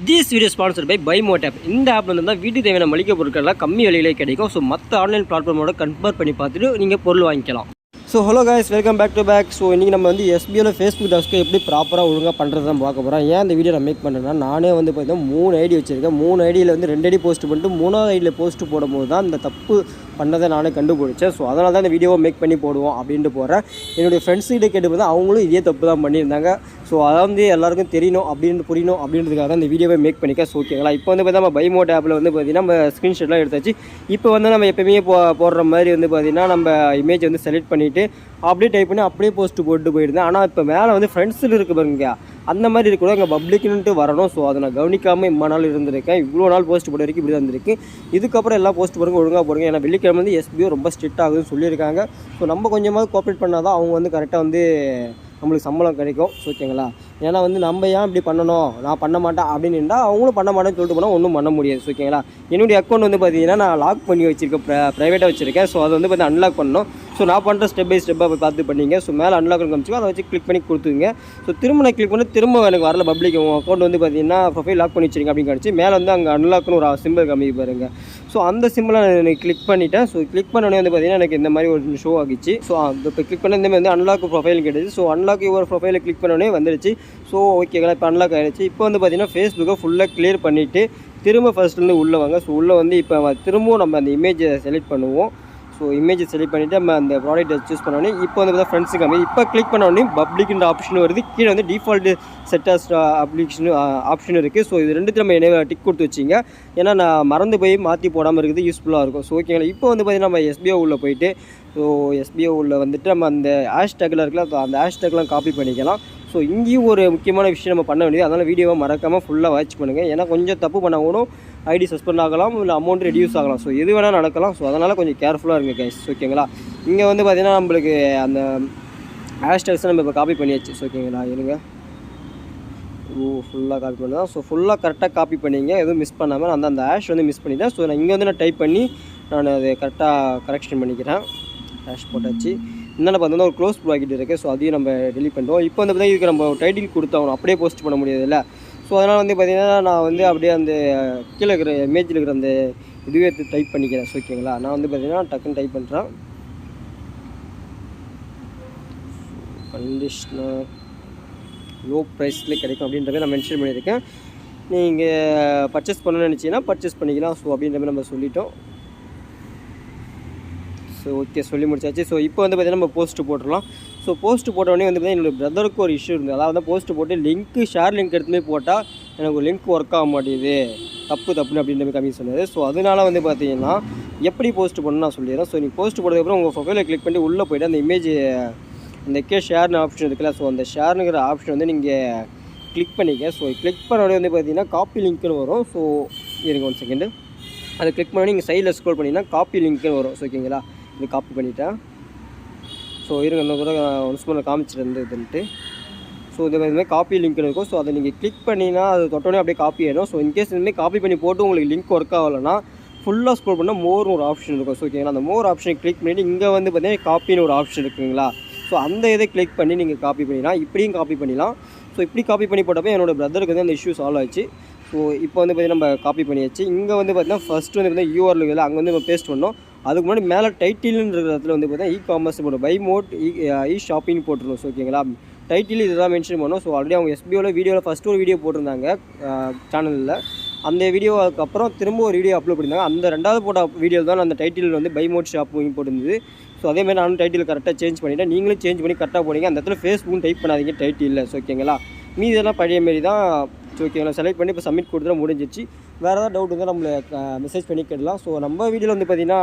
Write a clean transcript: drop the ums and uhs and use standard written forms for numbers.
This video is sponsored by BuyMote app. இந்த app வந்து வீட்டுக்கு தேவையான மளிகை பொருட்கள்லாம் கம்மி விலையிலே கிடைக்கும். ஸோ மற்ற ஆன்லைன் பிளாட்ஃபார்மோட கம்பேர் பண்ணி பார்த்துட்டு நீங்கள் பொருள் வாங்கிக்கலாம். So hello guys, welcome back to back. So இன்றைக்கி நம்ம வந்து எஸ்பிஓவில் ஃபேஸ்புக் டாஸ்க்கு எப்படி ப்ராப்பராக ஒழுங்காக பண்ணுறது தான் பார்க்க போகிறோம். ஏன் இந்த வீடியோ நான் மேக் பண்ணுறேன்னா, நானே வந்து பார்த்தீங்கன்னா 3 ஐடி வச்சுருக்கேன். 3 ஐடியில் வந்து 2 ஐடி போஸ்ட் பண்ணிட்டு 3வது ஐடியில் போஸ்ட் போடும்போது தான் இந்த தப்பு பண்ணதை நானே கண்டுபிடிச்சேன். ஸோ அதனால தான் இந்த வீடியோவை மேக் பண்ணி போடுவோம் அப்படின்ட்டு போகிறேன். என்னுடைய ஃப்ரெண்ட்ஸ்கிட்ட கேட்டு அவங்களும் இதே தப்பு தான் பண்ணியிருந்தாங்க. ஸோ அதை வந்து எல்லாருக்கும் தெரியணும் அப்படின்னு புரியணும் அப்படின்றதுக்காக தான் இந்த வீடியோவை மேக் பண்ணிக்க. ஸோ ஓகேங்களா, இப்போ வந்து பார்த்தீங்கன்னா நம்ம BuyMote ஆப்பில் வந்து பார்த்திங்கன்னா நம்ம ஸ்க்ரீன்ஷாட்லாம் எடுத்தாச்சு. இப்போ வந்து நம்ம எப்போயுமே போடுற மாதிரி வந்து பார்த்திங்கன்னா நம்ம இமேஜ் வந்து செலக்ட் பண்ணிவிட்டு அப்படியே டைப் பண்ணி அப்படியே போஸ்ட்டு போட்டு போயிருந்தேன். ஆனால் இப்போ மேலே வந்து ஃப்ரெண்ட்ஸில் இருக்குது பாருங்க, அந்த மாதிரி இருக்கக்கூடாது, இங்கே பப்ளிக்னுட்டு வரணும். ஸோ அதை நான் கவனிக்காமல் இம்மா நாள் இருந்திருக்கேன். இவ்வளோ நாள் போஸ்ட் போட வரைக்கும் இப்படி தான் இருந்திருக்கு. இதுக்கப்புறம் எல்லாம் போஸ்ட் போடுங்க, ஒழுங்காக போடுங்க. ஏன்னா வெள்ளிக்கிழமை வந்து எஸ்பிஓ ரொம்ப ஸ்ட்ரிக்ட் ஆகுதுன்னு சொல்லியிருக்காங்க. ஸோ நம்ம கொஞ்சமாவது கோஆப்ரேட் பண்ணால் தான் அவங்க வந்து கரெக்டாக வந்து நம்மளுக்கு சம்பளம் கிடைக்கும். ஓகேங்களா, ஏன்னா வந்து நம்ம ஏன் இப்படி பண்ணணும், நான் பண்ண மாட்டேன் அப்படின்னு இருந்தால் அவங்களும் பண்ண மாட்டேன்னு சொல்லிட்டு போனால் ஒன்றும் பண்ண முடியாது. ஓகேங்களா, என்னுடைய அக்கௌண்ட் வந்து பார்த்தீங்கன்னா நான் லாக் பண்ணி வச்சுருக்கேன், ப்ரைவேட்டாக வச்சுருக்கேன். ஸோ அதை வந்து பார்த்தீங்கன்னா அன்லாக் பண்ணணும். ஸோ நான் பண்ணுற ஸ்டெப் பை ஸ்டெப்பாக பார்த்து பண்ணிங்க. ஸோ மேலே அன்லாக் காமிச்சிக்கோ, அதை வச்சு கிளிக் பண்ணி கொடுத்துங்க. ஸோ திரும்ப நான் கிளிக் பண்ணி திரும்ப எனக்கு வரல பப்ளிக், உங்கள் அக்கௌண்ட் வந்து பார்த்தீங்கன்னா ப்ரொஃபைல் லாக் பண்ணி வச்சிருங்க அப்படின்னு காமிச்சு மேலே வந்து அங்கே அன்லாக்னு ஒரு சிம்பிள் காமிக்க பாருங்க. ஸோ அந்த சிம்பிளை நான் கிளிக் பண்ணிவிட்டேன். ஸோ கிளிக் பண்ணோடனே வந்து பார்த்தீங்கன்னா எனக்கு இந்த மாதிரி ஒரு ஷோ ஆகிச்சு. ஸோ இப்போ கிளிக் பண்ண இந்த மாதிரி வந்து அன்லாக் ப்ரொஃபைல் கிடையாது. ஸோ அன்லாக் ஒரு ப்ரொஃபைலை கிளிக் பண்ணோடனே வந்துடுச்சு. ஸோ ஓகேங்களா, இப்போ அன்லாக் ஆகிடுச்சு. இப்போ வந்து பார்த்தீங்கன்னா ஃபேஸ்புக்கை ஃபுல்லாக கிளியர் பண்ணிவிட்டு திரும்ப ஃபர்ஸ்ட்லேருந்து உள்ளே வாங்க. ஸோ உள்ளே வந்து இப்போ திரும்பவும் நம்ம அந்த இமேஜை செலக்ட் பண்ணுவோம். ஸோ இமேஜை செலக்ட் பண்ணிவிட்டு நம்ம அந்த ப்ராடக்ட்டை சூஸ் பண்ணோடனே இப்போ வந்து பார்த்தா ஃப்ரெண்ட்ஸுக்கு அமைதி. இப்போ கிளிக் பண்ணோடனே பப்ளிக்ன்ற ஆப்ஷன் வருது. கீழே வந்து டிஃபால்ட்டு செட்டாஸ் அப்ளிகேஷன் ஆப்ஷன் இருக்குது. ஸோ இது ரெண்டுத்தையும் நம்ம டிக் கொடுத்து வச்சிங்க. ஏன்னா நான் மறந்து போய் மாற்றி போடாமல் இருக்குது, யூஸ்ஃபுல்லாக இருக்கும். ஸோ ஓகேங்களா, இப்போ வந்து பார்த்திங்கன்னா நம்ம எஸ்பிஓ உள்ளே போயிட்டு, ஸோ எஸ்பிஓ உள்ளே வந்துட்டு நம்ம அந்த ஹேஷ்டேக்கில் இருக்குல்ல, அந்த ஹேஷ்டேக்லாம் காப்பி பண்ணிக்கலாம். ஸோ இங்கேயும் ஒரு முக்கியமான விஷயம் நம்ம பண்ண வேண்டியது. அதனால் வீடியோவை மறக்காமல் ஃபுல்லாக வாட்ச் பண்ணுங்கள். ஏன்னா கொஞ்சம் தப்பு பண்ணால் கூட ஐடி சஸ்பெண்ட் ஆகலாம், இல்லை அமௌண்ட் ரெடியூஸ் ஆகலாம். ஸோ எது வேணால் நடக்கலாம். ஸோ அதனால் கொஞ்சம் கேர்ஃபுல்லாக இருங்க கைஸ். ஓகேங்களா, இங்கே வந்து பார்த்திங்கன்னா நம்மளுக்கு அந்த ஹேஷ்டேக்ஸை நம்ம இப்போ காப்பி பண்ணியாச்சு. ஓகேங்களா, இருங்க, ஃபுல்லாக காப்பி பண்ணதான். ஸோ ஃபுல்லாக கரெக்டாக காப்பி பண்ணிங்க, எதுவும் மிஸ் பண்ணாமல். அந்த ஹேஷ் வந்து மிஸ் பண்ணிட்டேன். ஸோ நான் இங்கே வந்து நான் டைப் பண்ணி நான் அதை கரெக்டாக கரெக்ஷன் பண்ணிக்கிறேன். ஹேஷ் போட்டாச்சு. என்னென்ன பார்த்தோம்னா ஒரு க்ளோஸ் ப்ராக்கெட் இருக்குது. ஸோ அதையும் நம்ம டெலிட் பண்ணிட்டோம். இப்போ வந்து பார்த்தீங்கன்னா இதுக்கு நம்ம டைட்டில் கொடுத்தாகணும், அப்படியே போஸ்ட் பண்ண முடியாது இல்லை. ஸோ அதனால் வந்து பார்த்திங்கன்னா நான் வந்து அப்படியே அந்த கீழே இருக்கிற இமேஜில் இருக்கிற அந்த இதுவே டைப் பண்ணிக்கிறேன். ஓகேங்களா, நான் வந்து பார்த்திங்கன்னா டக்குன்னு டைப் பண்ணுறேன். கண்டிஷ்னர் லோ ப்ரைஸில் கிடைக்கும் அப்படின்றத நான் மென்ஷன் பண்ணியிருக்கேன். நீங்கள் பர்ச்சேஸ் பண்ணணும்னு நினச்சிங்கன்னா பர்ச்சேஸ் பண்ணிக்கலாம். ஸோ அப்படின்ற மாதிரி நம்ம சொல்லிட்டோம். ஸோ ஓகே, சொல்லி முடிச்சாச்சு. ஸோ இப்போ வந்து பார்த்திங்கன்னா நம்ம போஸ்ட்டு போட்டுடலாம். ஸோ போஸ்ட்டு போட்டோடனே வந்து பார்த்திங்கன்னா என்னோடய பிரதருக்கு ஒரு இஷ்யூ இருந்தது. அதாவது போஸ்ட்டு போட்டு லிங்க்கு ஷேர் லிங்க் எடுத்துமே போட்டால் எனக்கு ஒரு லிங்க் ஒர்க் ஆக மாட்டேங்குது, தப்புன்னு அப்படின்ற மாதிரி கம்மி சொன்னது. ஸோ அதனால் வந்து பார்த்திங்கன்னா எப்படி போஸ்ட்டு பண்ணணும்னு நான் சொல்லிடுறேன். ஸோ நீங்கள் போஸ்ட்டு போட்டதுக்கப்புறம் உங்கள் ப்ரொஃபைலை கிளிக் பண்ணி உள்ளே போய்ட்டு அந்த இமேஜ் அந்த ஷேர்னு ஆப்ஷன் இருக்குல்ல, ஸோ அந்த ஷேர்னுங்கிற ஆப்ஷன் வந்து நீங்கள் கிளிக் பண்ணிக்க. ஸோ கிளிக் பண்ணோடனே வந்து பார்த்திங்கன்னா காப்பி லிங்க்னு வரும். ஸோ இருங்க 1 செகண்டு, அதை கிளிக் பண்ணி நீங்கள் சைடில் ஸ்க்ரோல் பண்ணிங்கன்னா காப்பி லிங்க்னு வரும். ஸோ ஓகேங்களா, இது காப்பி பண்ணிட்டேன். ஸோ இருங்க, இன்னும் கூட ஒன்ஸ் மூலம் காமிச்சிருந்துட்டு. ஸோ இது மாதிரி காப்பி லிங்க் இருக்கும். ஸோ அதை நீங்கள் கிளிக் பண்ணிங்கன்னா அது தொட்டோடனே அப்படியே காப்பி ஆகிடும். ஸோ இன்கேஸ் இதுமாதிரி காப்பி பண்ணி போட்டு உங்களுக்கு லிங்க் ஒர்க் ஆகலைன்னா ஃபுல்லாக ஸ்க்ரோல் பண்ணால் மோர்னு ஒரு ஆப்ஷன் இருக்கும். ஸோ ஓகேங்களா, அந்த மோர் ஆப்ஷனை கிளிக் பண்ணிவிட்டு இங்கே வந்து பார்த்தீங்கன்னா காப்பின்னு ஒரு ஆப்ஷன் இருக்குங்களா. ஸோ அந்த இதை கிளிக் பண்ணி நீங்கள் காப்பி பண்ணிடலாம். இப்படியும் காப்பி பண்ணிடலாம். ஸோ இப்படி காப்பி பண்ணி போட்டப்போ என்னோடய பிரதருக்கு வந்து அந்த இஷ்யூ சால்வ் ஆச்சு. ஸோ இப்போ வந்து பார்த்திங்கன்னா நம்ம காப்பி பண்ணியாச்சு. இங்கே வந்து பார்த்திங்கன்னா ஃபஸ்ட்டு வந்து பார்த்திங்கன்னா யூஆர்எல் இல்லை, அங்கே வந்து நம்ம பேஸ்ட் பண்ணோம். அதுக்கு முன்னாடி மேலே டைட்டில்ன்ற இடத்துல வந்து பார்த்தீங்கன்னா இ-காமர்ஸ் போட்டோம், BuyMote ஷாப்பிங் போட்டுருணும். ஸோ ஓகேங்களா, டைட்டில் இதை தான் மென்ஷன் பண்ணோம். ஸோ ஆல்ரெடி அவங்க எஸ்பிஓவில் வீடியோவில் ஃபஸ்ட்டு ஒரு வீடியோ போட்டிருந்தாங்க சேனலில். அந்த வீடியோ அதுக்கப்புறம் திரும்ப ஒரு வீடியோ அப்லோட் பண்ணியிருந்தாங்க. அந்த 2வது போட்ட வீடியோ தான் அந்த டைட்டில் வந்து BuyMote ஷாப்பிங் போட்டிருந்தது. ஸோ அதேமாதிரி நானும் டைட்டில் கரெக்டாக சேஞ்ச் பண்ணிவிட்டேன். நீங்களும் சேஞ்ச் பண்ணி கரெக்டாக போனீங்க. அந்த இடத்துல ஃபேஸ்புக்கும் டைப் பண்ணாதீங்க டைட்டில். ஸோ ஓகேங்களா, மீதி இதெல்லாம் பழைய மாரி தான். ஸோ ஓகேங்களா, செலக்ட் பண்ணி இப்போ சப்மிட் கொடுத்துட்டு முடிஞ்சிச்சு. வேறு ஏதாவது டவுட் இருந்தால் நம்மளை மெசேஜ் பண்ணி கேட்கலாம். ஸோ நம்ம வீடியோவில் வந்து பார்த்திங்கன்னா